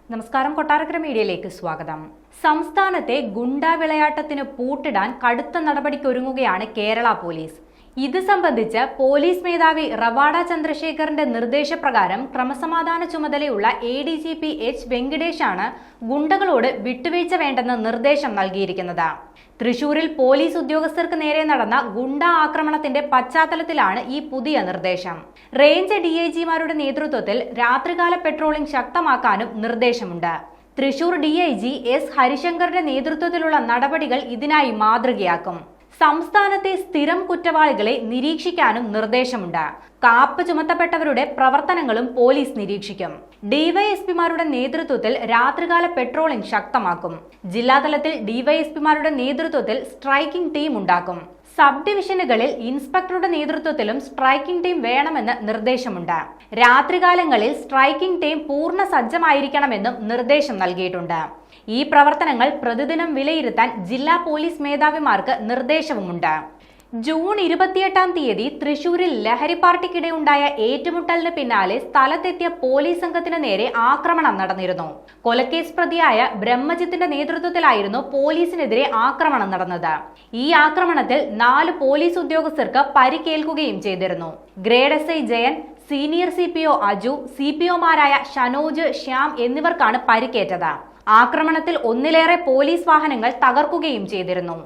നമസ്കാരം, കൊട്ടാരക്കര മീഡിയയിലേക്ക് സ്വാഗതം. സംസ്ഥാനത്തെ ഗുണ്ടാ വിളയാട്ടത്തിന് പൂട്ടിടാൻ കടുത്ത നടപടിക്കൊരുങ്ങുകയാണ് കേരള പോലീസ്. ഇത് സംബന്ധിച്ച് പോലീസ് മേധാവി റവാഡ ചന്ദ്രശേഖറിന്റെ നിർദ്ദേശപ്രകാരം ക്രമസമാധാന ചുമതലയുള്ള ADGP H വെങ്കിടേഷാണ് ഗുണ്ടകളോട് വിട്ടുവീഴ്ച വേണ്ടെന്ന് നിർദ്ദേശം നൽകിയിരിക്കുന്നത്. തൃശൂരിൽ പോലീസ് ഉദ്യോഗസ്ഥർക്ക് നേരെ നടന്ന ഗുണ്ടാ ആക്രമണത്തിന്റെ പശ്ചാത്തലത്തിലാണ് ഈ പുതിയ നിർദ്ദേശം. റേഞ്ച് DIGമാരുടെ നേതൃത്വത്തിൽ രാത്രികാല പെട്രോളിംഗ് ശക്തമാക്കാനും നിർദ്ദേശമുണ്ട്. തൃശൂർ DIG S ഹരിശങ്കറിന്റെ നേതൃത്വത്തിലുള്ള നടപടികൾ ഇതിനായി മാതൃകയാക്കും. സംസ്ഥാനത്തെ സ്ഥിരം കുറ്റവാളികളെ നിരീക്ഷിക്കാനും നിർദ്ദേശമുണ്ട്. കാപ്പ് ചുമത്തപ്പെട്ടവരുടെ പ്രവർത്തനങ്ങളും പോലീസ് നിരീക്ഷിക്കും. DYSPമാരുടെ നേതൃത്വത്തിൽ രാത്രികാല പെട്രോളിംഗ് ശക്തമാക്കും. ജില്ലാതലത്തിൽ DYSPമാരുടെ നേതൃത്വത്തിൽ സ്ട്രൈക്കിംഗ് ടീം ഉണ്ടാക്കും. സബ് ഡിവിഷനുകളിൽ ഇൻസ്പെക്ടറുടെ നേതൃത്വത്തിലും സ്ട്രൈക്കിംഗ് ടീം വേണമെന്ന് നിർദ്ദേശമുണ്ട്. രാത്രികാലങ്ങളിൽ സ്ട്രൈക്കിംഗ് ടീം പൂർണ്ണ സജ്ജമായിരിക്കണമെന്നും നിർദ്ദേശം നൽകിയിട്ടുണ്ട്. ഈ പ്രവർത്തനങ്ങൾ പ്രതിദിനം വിലയിരുത്താൻ ജില്ലാ പോലീസ് മേധാവിമാർക്ക് നിർദ്ദേശവുമുണ്ട്. ജൂൺ 28-ാം തീയതി തൃശൂരിൽ ലഹരി പാർട്ടിക്കിടെ ഉണ്ടായ ഏറ്റുമുട്ടലിന് പിന്നാലെ സ്ഥലത്തെത്തിയ പോലീസ് സംഘത്തിന് നേരെ ആക്രമണം നടന്നിരുന്നു. കൊലക്കേസ് പ്രതിയായ ബ്രഹ്മജിത്തിന്റെ നേതൃത്വത്തിലായിരുന്നു പോലീസിനെതിരെ ആക്രമണം നടന്നത്. ഈ ആക്രമണത്തിൽ 4 പോലീസ് ഉദ്യോഗസ്ഥർക്ക് പരിക്കേൽക്കുകയും ചെയ്തിരുന്നു. Grade SI Jayan, senior CPO Aju, CPOമാരായ ഷനോജ്, ശ്യാം എന്നിവർക്കാണ് പരിക്കേറ്റത്. ആക്രമണത്തിൽ ഒന്നിലേറെ പോലീസ് വാഹനങ്ങൾ തകർക്കുകയും ചെയ്തിരുന്നു.